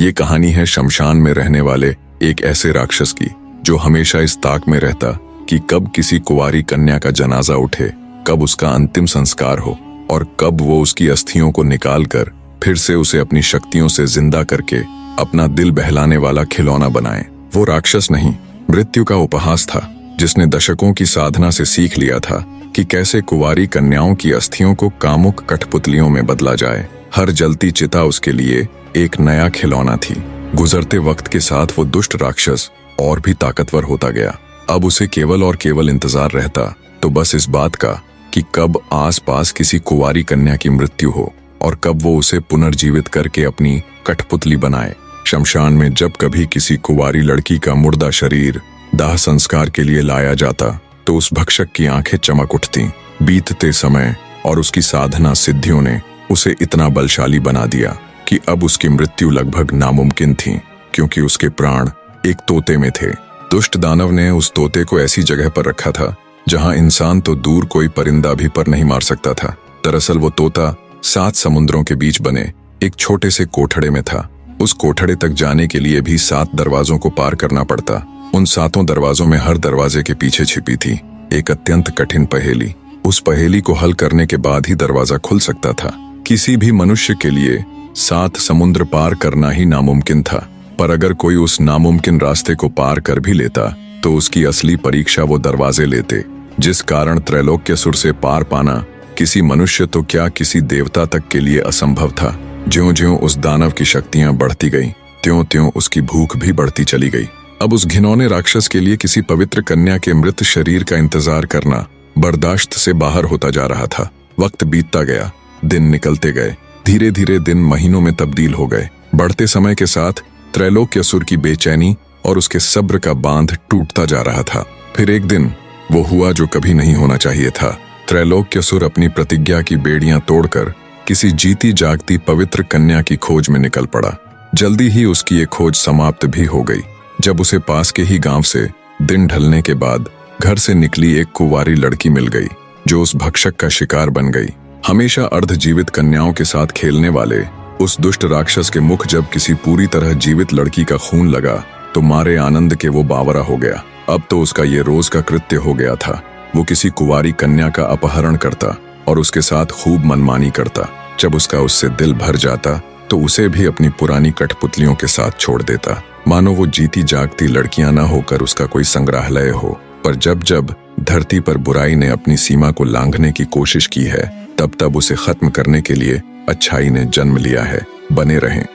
ये कहानी है शमशान में रहने वाले एक ऐसे राक्षस की जो हमेशा इस ताक में रहता कि कब किसी कुंवारी कन्या का जनाजा उठे, कब उसका अंतिम संस्कार हो और कब वो उसकी अस्थियों को निकाल कर फिर से उसे अपनी शक्तियों से जिंदा करके अपना दिल बहलाने वाला खिलौना बनाए। वो राक्षस नहीं, मृत्यु का उपहास था, जिसने दशकों की साधना से सीख लिया था कि कैसे कुंवारी कन्याओं की अस्थियों को कामुक कठपुतलियों में बदला जाए। हर जलती चिता उसके लिए एक नया खिलौना थी। गुजरते वक्त के साथ वो दुष्ट राक्षस और भी ताकतवर होता गया। अब उसे केवल और केवल इंतजार रहता तो बस इस बात का कि कब आसपास किसी कुंवारी कन्या की मृत्यु हो और कब वो उसे पुनर्जीवित करके अपनी कठपुतली बनाए। शमशान में जब कभी किसी कुंवारी लड़की का मुर्दा शरीर दाह संस्कार के लिए लाया जाता तो उस भक्षक की आंखें चमक उठती। बीतते समय और उसकी साधना सिद्धियों ने उसे इतना बलशाली बना दिया कि अब उसकी मृत्यु लगभग नामुमकिन थी, क्योंकि उसके प्राण एक तोते में थे। दुष्ट दानव ने उस तोते को ऐसी जगह पर रखा था जहां इंसान तो दूर कोई परिंदा भी पर नहीं मार सकता था। दरअसल वो तोता 7 समुद्रों के बीच बने एक छोटे से कोठड़े में था। उस कोठड़े तक जाने के लिए भी 7 दरवाजों को पार करना पड़ता। उन 7 दरवाजों में हर दरवाजे के पीछे छिपी थी एक अत्यंत कठिन पहेली। उस पहेली को हल करने के बाद ही दरवाजा खुल सकता था। किसी भी मनुष्य के लिए 7 समुद्र पार करना ही नामुमकिन था, पर अगर कोई उस नामुमकिन रास्ते को पार कर भी लेता तो उसकी असली परीक्षा वो दरवाजे लेते, जिस कारण त्रैलोक्यसुर से पार पाना किसी मनुष्य तो क्या किसी देवता तक के लिए असंभव था। ज्यों-ज्यों उस दानव की शक्तियां बढ़ती गईं, त्यों-त्यों उसकी भूख भी बढ़ती चली गई। अब उस घिनौने राक्षस के लिए किसी पवित्र कन्या के मृत शरीर का इंतजार करना बर्दाश्त से बाहर होता जा रहा था। वक्त बीतता गया, दिन निकलते गए, धीरे धीरे दिन महीनों में तब्दील हो गए। बढ़ते समय के साथ त्रैलोक्यसुर की बेचैनी और उसके सब्र का बांध टूटता जा रहा था। फिर एक दिन वो हुआ जो कभी नहीं होना चाहिए था। त्रैलोक्यसुर अपनी प्रतिज्ञा की बेड़ियां तोड़कर किसी जीती जागती पवित्र कन्या की खोज में निकल पड़ा। जल्दी ही उसकी ये खोज समाप्त भी हो गई जब उसे पास के ही गांव से दिन ढलने के बाद घर से निकली एक कुंवारी लड़की मिल गई जो उस भक्षक का शिकार बन गई। हमेशा अर्धजीवित कन्याओं के साथ खेलने वाले उस दुष्ट राक्षस के मुख जब किसी पूरी तरह जीवित लड़की का खून लगा तो मारे आनंद के वो बावरा हो गया। अब तो उसका ये रोज का कृत्य हो गया था। वो किसी कुंवारी कन्या का अपहरण करता और उसके साथ खूब मनमानी करता। जब उसका उससे दिल भर जाता तो उसे भी अपनी पुरानी कठपुतलियों के साथ छोड़ देता, मानो वो जीती जागती लड़कियां न होकर उसका कोई संग्रहालय हो। पर जब जब धरती पर बुराई ने अपनी सीमा को लांघने की कोशिश की है, तब तब उसे खत्म करने के लिए अच्छाई ने जन्म लिया है। बने रहें।